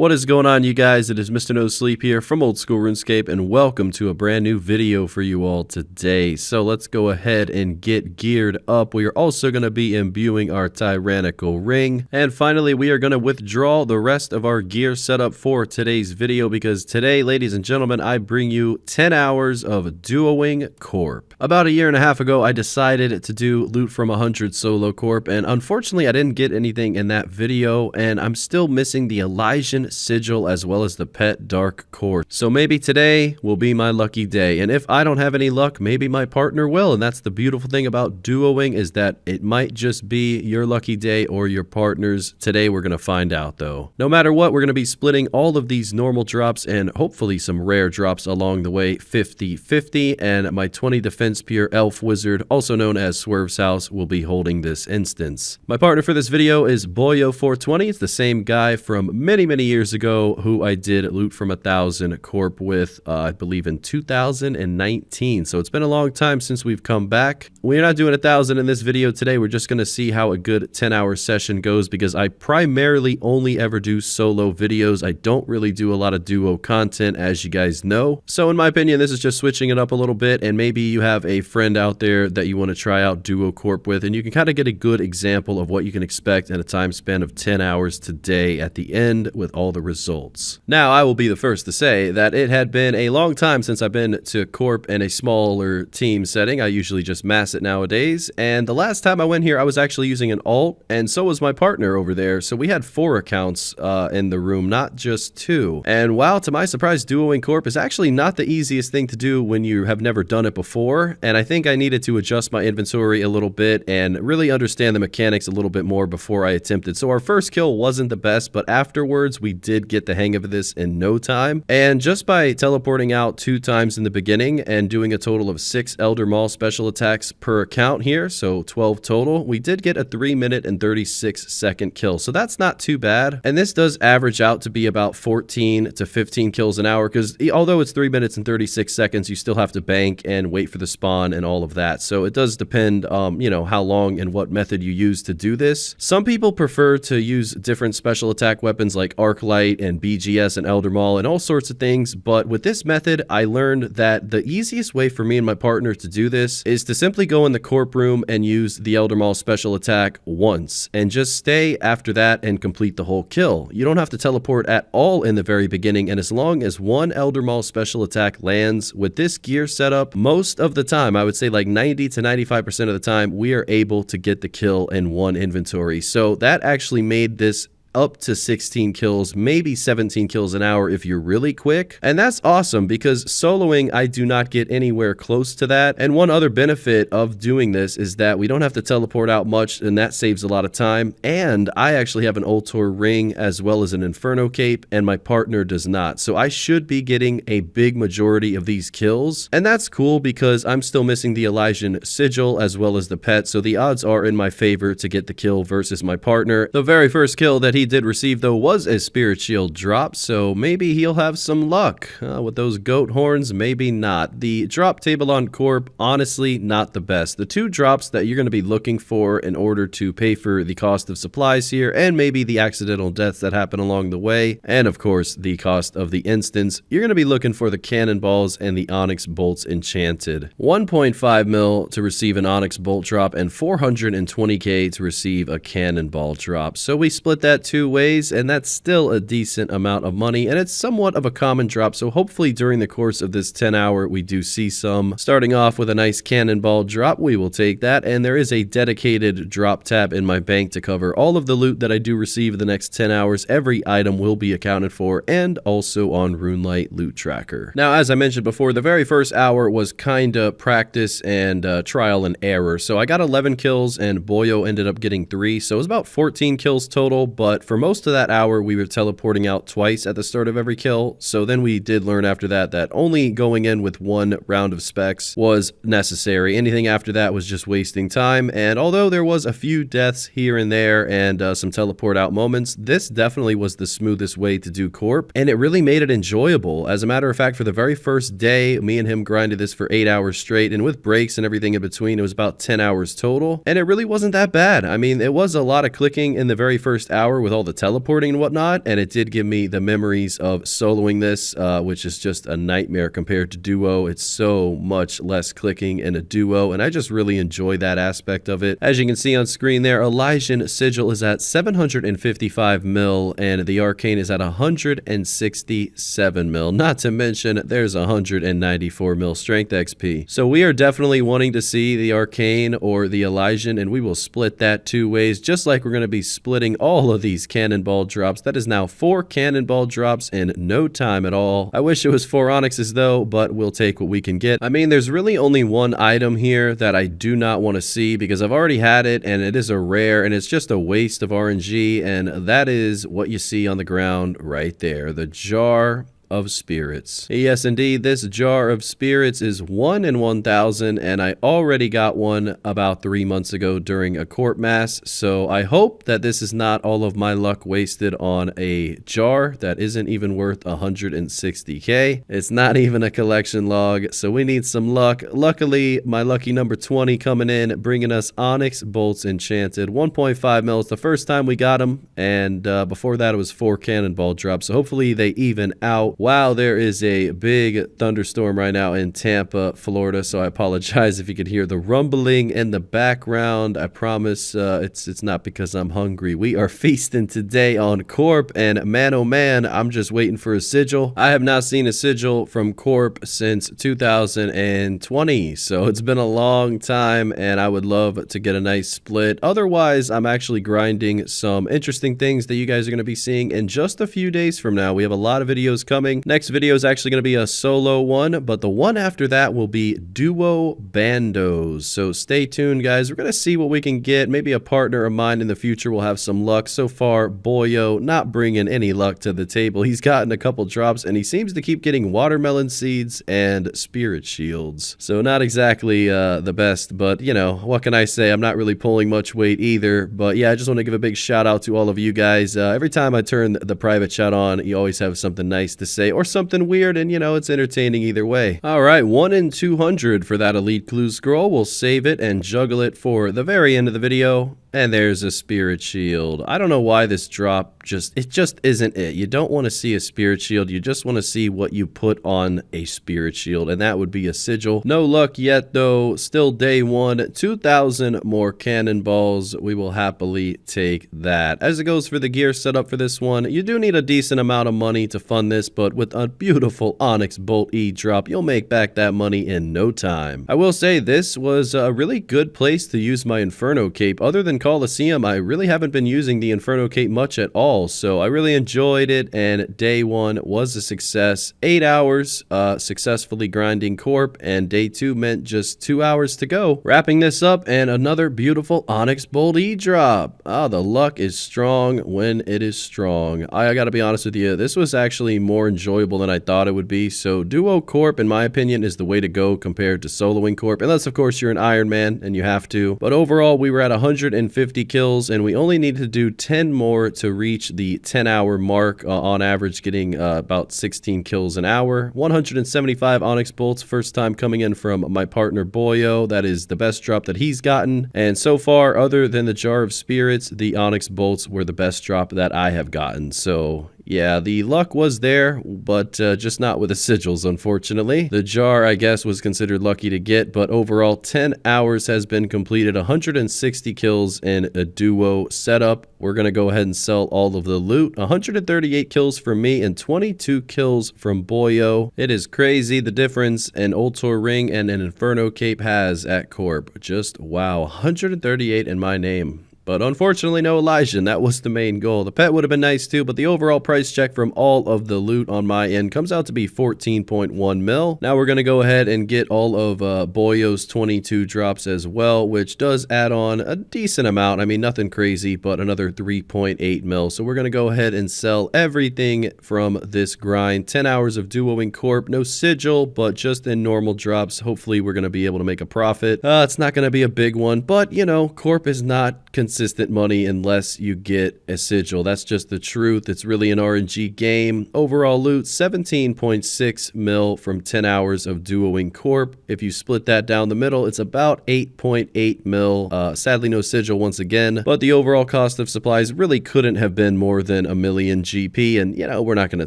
What is going on, you guys? It is Mr. No Sleep here from Old School RuneScape, and welcome to a brand new video for you all today. So let's go ahead and get geared up. We are also going to be imbuing our tyrannical ring, and finally we are going to withdraw the rest of our gear setup for today's video, because today, ladies and gentlemen, I bring you 10 hours of duoing Corp. About a year and a half ago, I decided to do loot from 100 solo Corp, and unfortunately I didn't get anything in that video, and I'm still missing the Elysian Sigil as well as the pet dark core. So maybe today will be my lucky day, and if I don't have any luck, maybe my partner will. And that's the beautiful thing about duoing, is that it might just be your lucky day or your partner's. Today we're gonna find out though. No matter what, we're gonna be splitting all of these normal drops and hopefully some rare drops along the way 50-50, and my 20 defense pure elf wizard, also known as Swerve's House, will be holding this instance. My partner for this video is Boyo420. It's the same guy from many years ago who I did loot from 1,000 Corp with, I believe in 2019. So it's been a long time since we've come back. We're not doing 1,000 in this video today. We're just going to see how a good 10-hour session goes, because I primarily only ever do solo videos. I don't really do a lot of duo content, as you guys know. So in my opinion, this is just switching it up a little bit, and maybe you have a friend out there that you want to try out duo Corp with, and you can kind of get a good example of what you can expect in a time span of 10 hours today at the end with all the results. Now, I will be the first to say that it had been a long time since I've been to Corp in a smaller team setting. I usually just mass it nowadays, and the last time I went here I was actually using an alt, and so was my partner over there. So we had 4 accounts in the room, not just 2. And wow, to my surprise, duoing Corp is actually not the easiest thing to do when you have never done it before, and I think I needed to adjust my inventory a little bit and really understand the mechanics a little bit more before I attempted. So our first kill wasn't the best, but afterwards we did get the hang of this in no time. And just by teleporting out 2 times in the beginning and doing a total of 6 Elder Maul special attacks per account here, so 12 total, we did get a 3-minute and 36-second kill. So that's not too bad. And this does average out to be about 14 to 15 kills an hour, because although it's 3 minutes and 36 seconds, you still have to bank and wait for the spawn and all of that. So it does depend, you know, how long and what method you use to do this. Some people prefer to use different special attack weapons like Arc Light and BGS and Elder Maul and all sorts of things, but with this method I learned that the easiest way for me and my partner to do this is to simply go in the Corp room and use the Elder Maul special attack once and just stay after that and complete the whole kill. You don't have to teleport at all in the very beginning, and as long as 1 Elder Maul special attack lands with this gear setup, most of the time, I would say like 90 to 95% of the time, we are able to get the kill in 1 inventory. So that actually made this up to 16 kills, maybe 17 kills an hour if you're really quick. And that's awesome, because soloing, I do not get anywhere close to that. And one other benefit of doing this is that we don't have to teleport out much, and that saves a lot of time. And I actually have an Ultor ring as well as an Inferno cape, and my partner does not. So I should be getting a big majority of these kills. And that's cool, because I'm still missing the Elysian Sigil as well as the pet. So the odds are in my favor to get the kill versus my partner. The very first kill that he did receive though was a Spirit Shield drop, so maybe he'll have some luck with those goat horns. Maybe not. The drop table on Corp, honestly not the best. The 2 drops that you're going to be looking for in order to pay for the cost of supplies here, and maybe the accidental deaths that happen along the way, and of course the cost of the instance, you're going to be looking for the cannonballs and the onyx bolts enchanted. 1.5 mil to receive an onyx bolt drop, and 420k to receive a cannonball drop. So we split that 2 ways, and that's still a decent amount of money, and it's somewhat of a common drop. So hopefully during the course of this 10 hour we do see some. Starting off with a nice cannonball drop, we will take that, and there is a dedicated drop tab in my bank to cover all of the loot that I do receive in the next 10 hours. Every item will be accounted for, and also on RuneLite Loot Tracker. Now, as I mentioned before, the very first hour was kinda practice and trial and error. So I got 11 kills and Boyo ended up getting 3, so it was about 14 kills total. But for most of that hour, we were teleporting out twice at the start of every kill. So then we did learn after that that only going in with 1 round of specs was necessary. Anything after that was just wasting time. And although there was a few deaths here and there and some teleport out moments, this definitely was the smoothest way to do Corp, and it really made it enjoyable. As a matter of fact, for the very first day, me and him grinded this for 8 hours straight, and with breaks and everything in between, it was about 10 hours total, and it really wasn't that bad. I mean, it was a lot of clicking in the very first hour with with all the teleporting and whatnot, and it did give me the memories of soloing this, which is just a nightmare compared to duo. It's so much less clicking in a duo, and I just really enjoy that aspect of it. As you can see on screen there, Elysian Sigil is at 755 mil, and the Arcane is at 167 mil. Not to mention, there's 194 mil Strength XP. So we are definitely wanting to see the Arcane or the Elysian, and we will split that 2 ways, just like we're going to be splitting all of these cannonball drops. That is now 4 cannonball drops in no time at all. I wish it was 4 Onyxes though, but we'll take what we can get. I mean, there's really only one item here that I do not want to see because I've already had it, and it is a rare, and it's just a waste of RNG, and that is what you see on the ground right there, the Jar of Spirits. Yes, indeed, this Jar of Spirits is 1 in 1,000, and I already got one about 3 months ago during a Corp mass, so I hope that this is not all of my luck wasted on a jar that isn't even worth 160k. It's not even a collection log, so we need some luck. Luckily, my lucky number 20 coming in, bringing us Onyx Bolts Enchanted. 1.5 mil is the first time we got them, and before that it was 4 cannonball drops, so hopefully they even out. Wow, there is a big thunderstorm right now in Tampa, Florida, so I apologize if you could hear the rumbling in the background. I promise it's not because I'm hungry. We are feasting today on Corp, and man, oh man, I'm just waiting for a sigil. I have not seen a sigil from Corp since 2020, so it's been a long time, and I would love to get a nice split. Otherwise, I'm actually grinding some interesting things that you guys are going to be seeing in just a few days from now. We have a lot of videos coming. Next video is actually going to be a solo one, but the one after that will be duo bandos. So stay tuned, guys. We're going to see what we can get. Maybe a partner of mine in the future will have some luck. So far, Boyo not bringing any luck to the table. He's gotten a couple drops, and he seems to keep getting watermelon seeds and spirit shields. So not exactly the best, but you know, what can I say? I'm not really pulling much weight either. But yeah, I just want to give a big shout out to all of you guys. Every time I turn the private chat on, you always have something nice to say or something weird, and you know, it's entertaining either way. All right, 1 in 200 for that elite clue scroll. We'll save it and juggle it for the very end of the video. And there's a spirit shield. I don't know why this drop just isn't it. You don't want to see a spirit shield. You just want to see what you put on a spirit shield, and that would be a sigil. No luck yet though. Still day 1. 2,000 more cannonballs. We will happily take that. As it goes for the gear setup for this one, you do need a decent amount of money to fund this, but with a beautiful Onyx Bolt E drop, you'll make back that money in no time. I will say this was a really good place to use my Inferno Cape. Other than Coliseum, I really haven't been using the Inferno Cape much at all, so I really enjoyed it, and day 1 was a success. 8 hours successfully grinding Corp, and day 2 meant just 2 hours to go. Wrapping this up, and another beautiful Onyx Bolt E drop. The luck is strong when it is strong. I gotta be honest with you, this was actually more enjoyable than I thought it would be, so duo Corp, in my opinion, is the way to go compared to soloing Corp, unless of course you're an Iron Man and you have to. But overall, we were at 150 kills, and we only need to do 10 more to reach the 10-hour mark, on average getting about 16 kills an hour. 175 Onyx Bolts, first time coming in from my partner Boyo. That is the best drop that he's gotten, and so far, other than the Jar of Spirits, the Onyx Bolts were the best drop that I have gotten. So yeah, the luck was there, but just not with the sigils, unfortunately. The jar, I guess, was considered lucky to get, but overall, 10 hours has been completed, 160 kills in a duo setup. We're going to go ahead and sell all of the loot. 138 kills from me and 22 kills from Boyo. It is crazy the difference an Ultor Ring and an Inferno Cape has at Corp. Just wow, 138 in my name. But unfortunately, no Elysian. That was the main goal. The pet would have been nice too, but the overall price check from all of the loot on my end comes out to be 14.1 mil. Now we're going to go ahead and get all of Boyo's 22 drops as well, which does add on a decent amount. I mean, nothing crazy, but another 3.8 mil. So we're going to go ahead and sell everything from this grind. 10 hours of duoing Corp. No sigil, but just in normal drops. Hopefully, we're going to be able to make a profit. It's not going to be a big one, but, you know, Corp is not consistent consistent money unless you get a sigil. That's just the truth. It's really an RNG game. Overall loot, 17.6 mil from 10 hours of duoing Corp. If you split that down the middle, it's about 8.8 mil. Sadly, no sigil once again, but the overall cost of supplies really couldn't have been more than a million GP, and, you know, we're not going to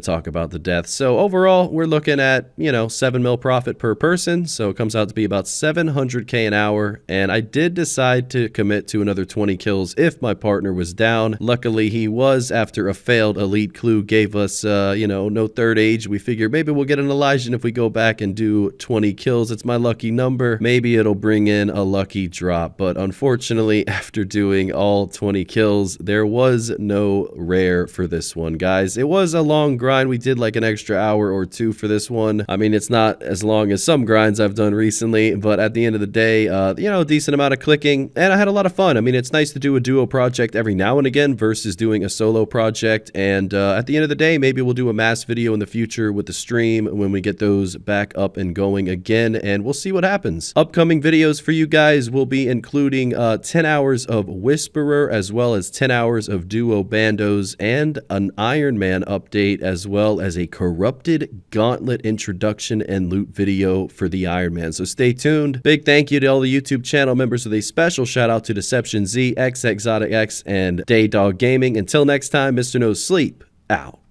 talk about the deaths. So overall, we're looking at, you know, 7 mil profit per person, so it comes out to be about 700k an hour, and I did decide to commit to another 20 kills if my partner was down. Luckily, he was, after a failed elite clue gave us, you know, no third age. We figure maybe we'll get an Elijah if we go back and do 20 kills. It's my lucky number. Maybe it'll bring in a lucky drop, but unfortunately, after doing all 20 kills, there was no rare for this one, guys. It was a long grind. We did like an extra hour or two for this one. I mean, it's not as long as some grinds I've done recently, but at the end of the day, you know, a decent amount of clicking, and I had a lot of fun. I mean, it's nice to do a duo project every now and again versus doing a solo project, and at the end of the day, maybe we'll do a mass video in the future with the stream when we get those back up and going again, and we'll see what happens. Upcoming videos for you guys will be including 10 hours of Whisperer, as well as 10 hours of duo bandos, and an Iron Man update, as well as a corrupted gauntlet introduction and loot video for the Iron Man. So stay tuned. Big thank you to all the YouTube channel members, with a special shout out to DeceptionZ, xXzoticx, and DaeDogGaming. Until next time, Mr. No Sleep out.